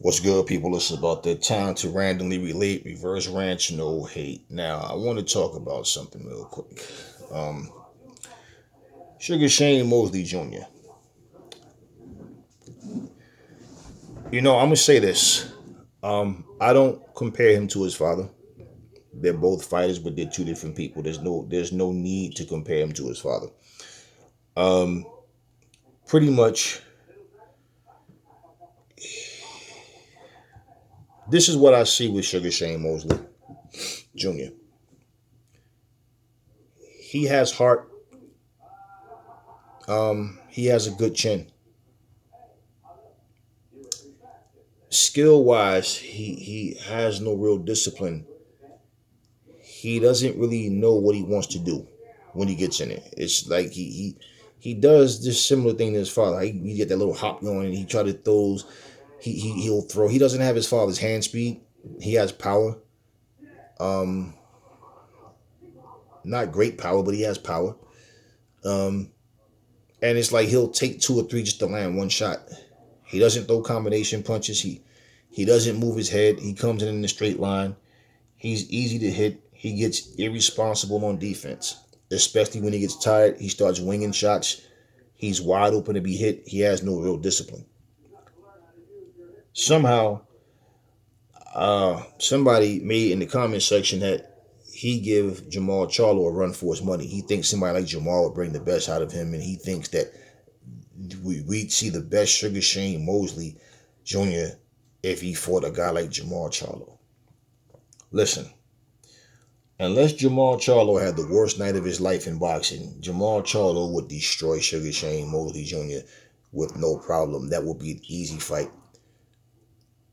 What's good, people? It's about that time to randomly relate, reverse ranch, no hate. Now, I want to talk about something real quick. Um, Sugar Shane Mosley Jr. I'm gonna say this. I don't compare him to his father. They're both fighters, but they're two different people. There's no need to compare him to his father. Um, Pretty much, this is what I see with Sugar Shane Mosley Jr. He has heart. He has a good chin. Skill wise, he has no real discipline. He doesn't really know what he wants to do when he gets in it. It's like he does this similar thing to his father. He get that little hop going and he try to throws. He'll throw. He doesn't have his father's hand speed. He has power. Um, Not great power, but he has power. Um, and it's like he'll take two or three just to land one shot. He doesn't throw combination punches. He doesn't move his head. He comes in a straight line. He's easy to hit. He gets irresponsible on defense, especially when he gets tired. He starts winging shots. He's wide open to be hit. He has no real discipline. Somehow, somebody made in the comment section that he give Jamal Charlo a run for his money. He thinks somebody like Jamal would bring the best out of him, and he thinks that we'd see the best Sugar Shane Mosley Jr. if he fought a guy like Jamal Charlo. Listen, unless Jamal Charlo had the worst night of his life in boxing, Jamal Charlo would destroy Sugar Shane Mosley Jr. with no problem. That would be an easy fight.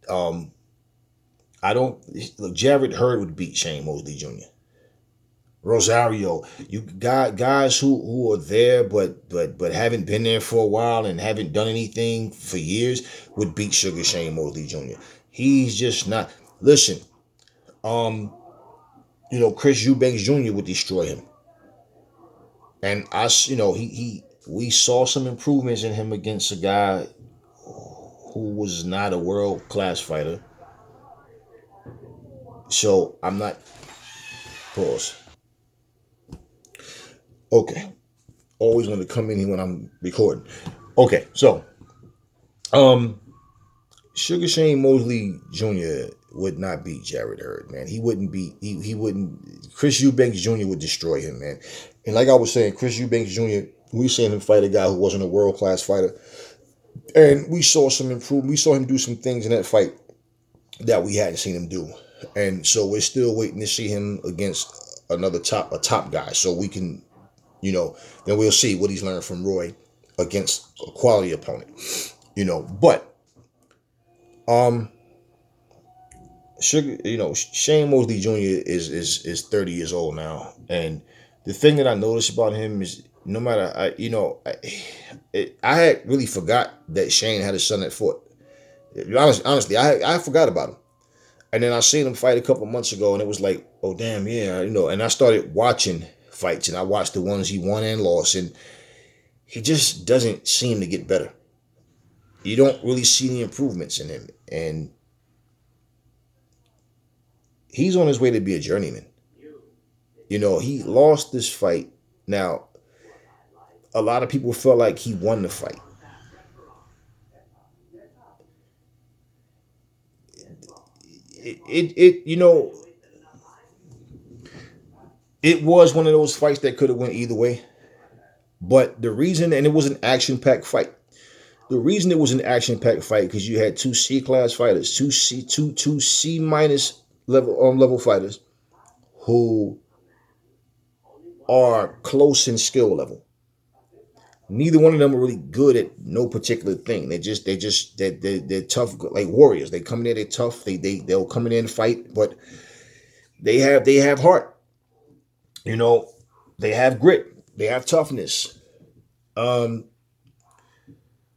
Um, I don't look. Jared Hurd would beat Shane Mosley Jr. Rosario, you got guys who are there, but haven't been there for a while and haven't done anything for years would beat Sugar Shane Mosley Jr. He's just not. Listen, um, Chris Eubanks Jr. would destroy him. And we saw some improvements in him against a guy who was not a world class fighter. So I'm not pause. Okay, always going to come in here when I'm recording. Okay, so um, Sugar Shane Mosley Jr. would not beat Jared Hurd, man. He wouldn't beat. He wouldn't. Chris Eubanks Jr. would destroy him, man. And like I was saying, Chris Eubanks Jr. We seen him fight a guy who wasn't a world class fighter, and we saw some improvement. We saw him do some things in that fight that we hadn't seen him do, and so we're still waiting to see him against a top guy, so we can, then we'll see what he's learned from Roy against a quality opponent, But um, Shane Mosley Jr. is 30 years old now, and the thing that I noticed about him is no matter I had really forgot that Shane had a son that fought. Honestly, I forgot about him, and then I seen him fight a couple months ago, and it was like, oh damn, yeah, And I started watching fights, and I watched the ones he won and lost, and he just doesn't seem to get better. You don't really see the improvements in him, and he's on his way to be a journeyman. He lost this fight. Now, a lot of people felt like he won the fight. It it was one of those fights that could have went either way. But the reason, and it was an action-packed fight. The reason it was an action-packed fight because you had two C-class fighters, two C minus level fighters who are close in skill level. Neither one of them are really good at no particular thing. They're tough like warriors. They come in there, they're tough. They'll come in there and fight, but they have heart. You know, they have grit. They have toughness. Um,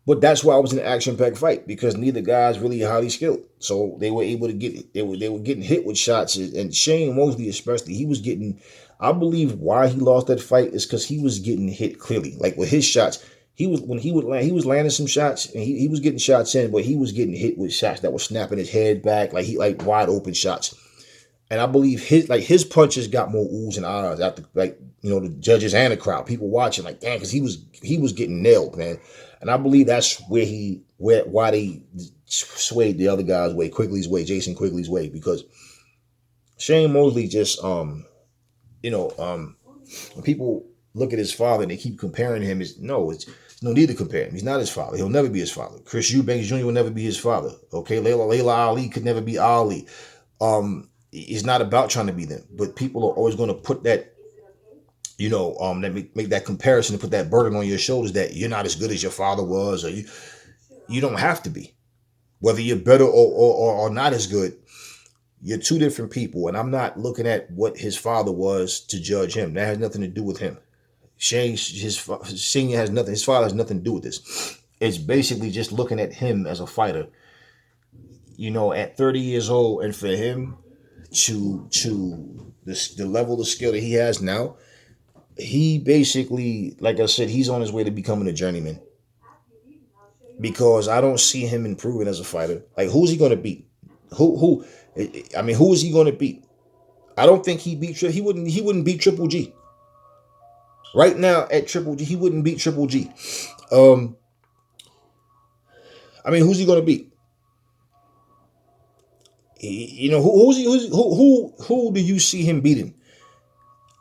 but that's why it was an action-packed fight because neither guy's really highly skilled. So they were able to they were getting hit with shots, and Shane Mosley especially, he was getting. I believe why he lost that fight is because he was getting hit clearly. Like with his shots, He was when he would land, he was landing some shots and he was getting shots in, but he was getting hit with shots that were snapping his head back, like wide open shots. And I believe his punches got more oohs and ahs after the judges and the crowd, people watching like damn, because he was getting nailed, man. And I believe that's why they swayed the other guy's way, Quigley's way, Jason Quigley's way, because Shane Mosley just when people look at his father and they keep comparing him, it's no need to compare him. He's not his father. He'll never be his father. Chris Eubanks Jr. will never be his father. Okay, Layla Ali could never be Ali. It's not about trying to be them, but people are always going to put that, that make that comparison and put that burden on your shoulders that you're not as good as your father was, or you don't have to be. Whether you're better or not as good, you're two different people, and I'm not looking at what his father was to judge him. That has nothing to do with him. Shane, his senior has nothing. His father has nothing to do with this. It's basically just looking at him as a fighter. At 30 years old, and for him to the level of skill that he has now, he basically, like I said, he's on his way to becoming a journeyman. Because I don't see him improving as a fighter. Like, who's he going to beat? Who is he going to beat? I don't think he wouldn't beat Triple G. Right now at Triple G, he wouldn't beat Triple G. Who's he going to beat? Who do you see him beating?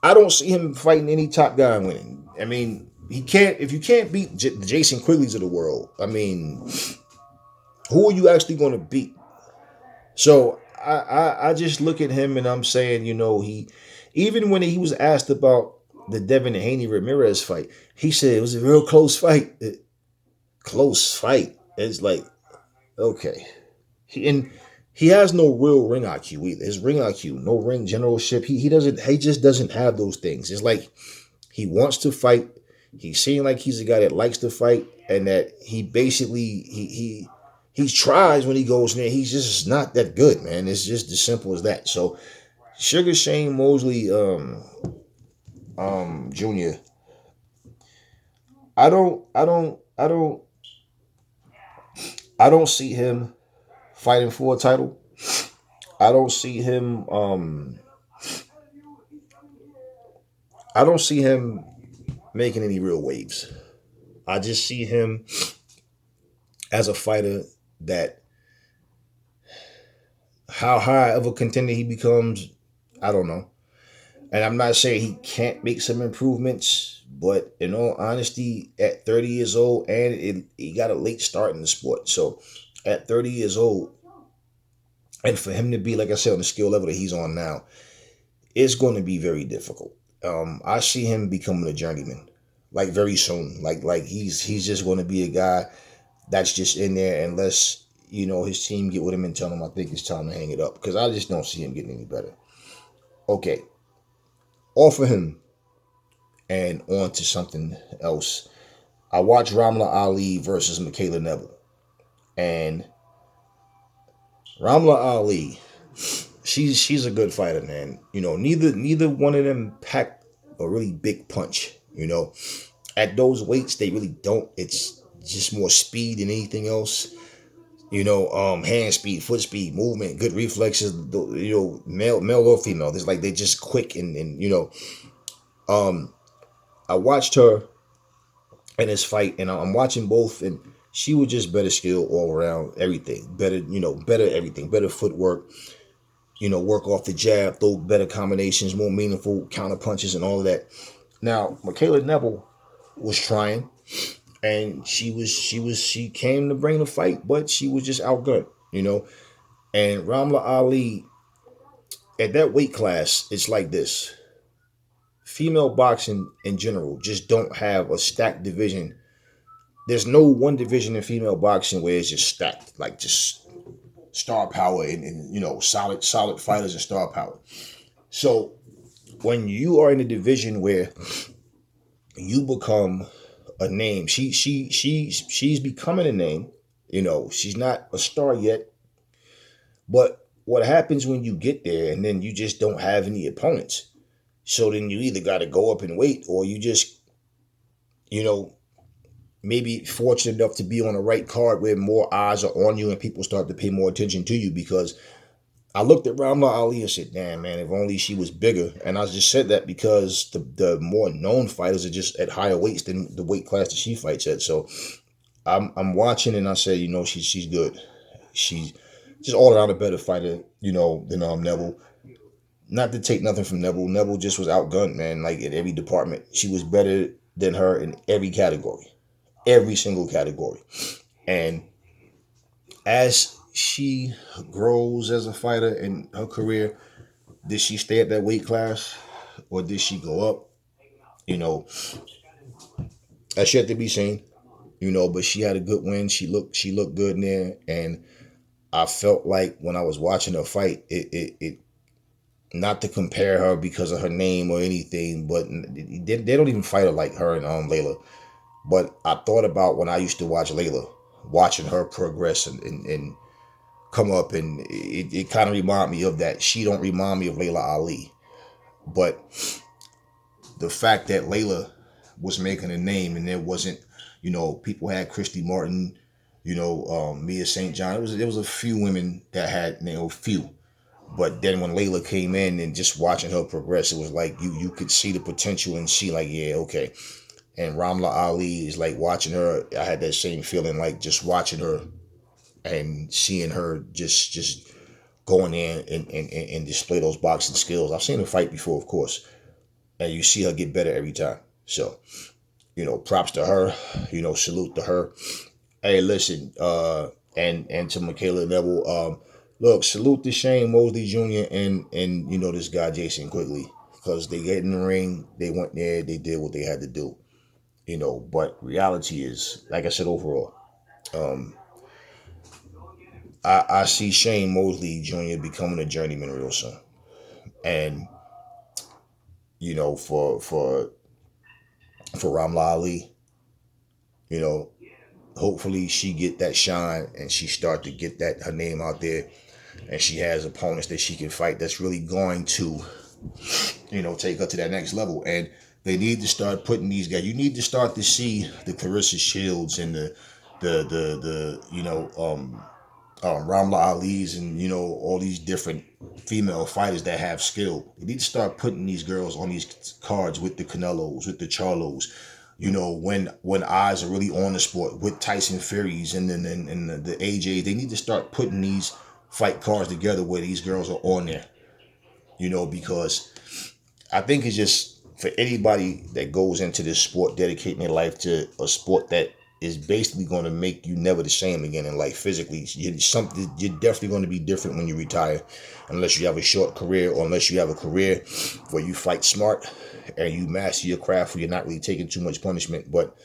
I don't see him fighting any top guy and winning. He can't. If you can't beat the Jason Quigley's of the world, who are you actually going to beat? So I just look at him and I'm saying, he, even when he was asked about the Devin Haney Ramirez fight, he said it was a real close fight. Close fight. It's like, okay. He has no real ring IQ either. His ring IQ, no ring generalship. He just doesn't have those things. It's like he wants to fight. He seems like he's a guy that likes to fight, and that he basically he tries when he goes in there. He's just not that good, man. It's just as simple as that. So Sugar Shane Mosley Jr. I don't see him fighting for a title. I don't see him making any real waves. I just see him as a fighter that, how high of a contender he becomes, I don't know. And I'm not saying he can't make some improvements, but in all honesty, at 30 years old, and he got a late start in the sport. So at 30 years old, and for him to be, like I said, on the skill level that he's on now, it's going to be very difficult. I see him becoming a journeyman, like very soon. Like he's just going to be a guy that's just in there unless his team get with him and tell him I think it's time to hang it up, because I just don't see him getting any better. Okay, off of him and on to something else. I watched Ramla Ali versus Michaela Neville, and Ramla Ali, she's a good fighter, man. Neither one of them packed a really big punch. At those weights, they really don't. It's just more speed than anything else. Hand speed, foot speed, movement, good reflexes. Male or female, it's like they're just quick and. I watched her in this fight, and I'm watching both, and she was just better skill all around, everything better. Better everything, better footwork. Work off the jab, throw better combinations, more meaningful counter punches, and all of that. Now, Michaela Neville was trying, and she came to bring the fight, but she was just outgunned, And Ramla Ali, at that weight class, it's like this. Female boxing in general just don't have a stacked division. There's no one division in female boxing where it's just stacked, like just star power and solid fighters and star power. So when you are in a division where you become a name, she's becoming a name. She's not a star yet, but what happens when you get there and then you just don't have any opponents? So then you either got to go up and wait, or you just, maybe fortunate enough to be on the right card where more eyes are on you and people start to pay more attention to you. Because I looked at Ramla Ali and said, damn, man, if only she was bigger. And I just said that because the more known fighters are just at higher weights than the weight class that she fights at. So I'm watching and I say, she's good. She's just all around a better fighter, than Neville. Not to take nothing from Neville. Neville just was outgunned, man, like in every department. She was better than her in every category. Every single category. And as she grows as a fighter in her career, did she stay at that weight class or did she go up? You know, that's yet to be seen. But she had a good win. She looked good in there, and I felt like when I was watching her fight, it not to compare her because of her name or anything, but they don't even fight her like her and Layla. But I thought about when I used to watch Layla, watching her progress and come up, and it kind of reminded me of that. She don't remind me of Layla Ali, but the fact that Layla was making a name and there wasn't, people had Christy Martin, Mia St. John. There was a few women that had, few. But then when Layla came in and just watching her progress, it was like you could see the potential and see like, yeah, okay. And Ramla Ali is like watching her. I had that same feeling like just watching her and seeing her just going in and display those boxing skills. I've seen her fight before, of course, and you see her get better every time. So, props to her. Salute to her. Hey, listen, and to Michaela Neville. Look, salute to Shane Mosley Jr. and this guy Jason Quigley, because they get in the ring, they went there, they did what they had to do. But reality is, like I said, overall, um, I see Shane Mosley Jr. becoming a journeyman real soon, and for Ramla Ali, you know, hopefully she get that shine and she start to get that her name out there, and she has opponents that she can fight that's really going to, take her to that next level. And they need to start putting these guys. You need to start to see the Clarissa Shields and the Ramla Ali's and all these different female fighters that have skill. You need to start putting these girls on these cards with the Canelos, with the Charlos. When eyes are really on the sport with Tyson Furies and then and the AJ, they need to start putting these fight cards together where these girls are on there. Because I think it's just for anybody that goes into this sport, dedicating their life to a sport that is basically going to make you never the same again in life physically. You're definitely going to be different when you retire, unless you have a short career or unless you have a career where you fight smart and you master your craft where you're not really taking too much punishment. But,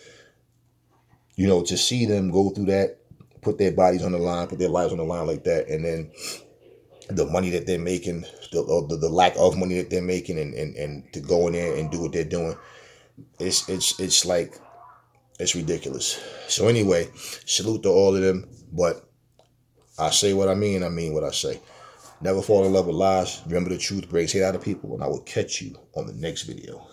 to see them go through that, put their bodies on the line, put their lives on the line like that, and then the money that they're making, the lack of money that they're making, and to go in there and do what they're doing, it's like, it's ridiculous. So anyway, salute to all of them. But I say what I mean what I say. Never fall in love with lies. Remember, the truth brings hate out of people, and I will catch you on the next video.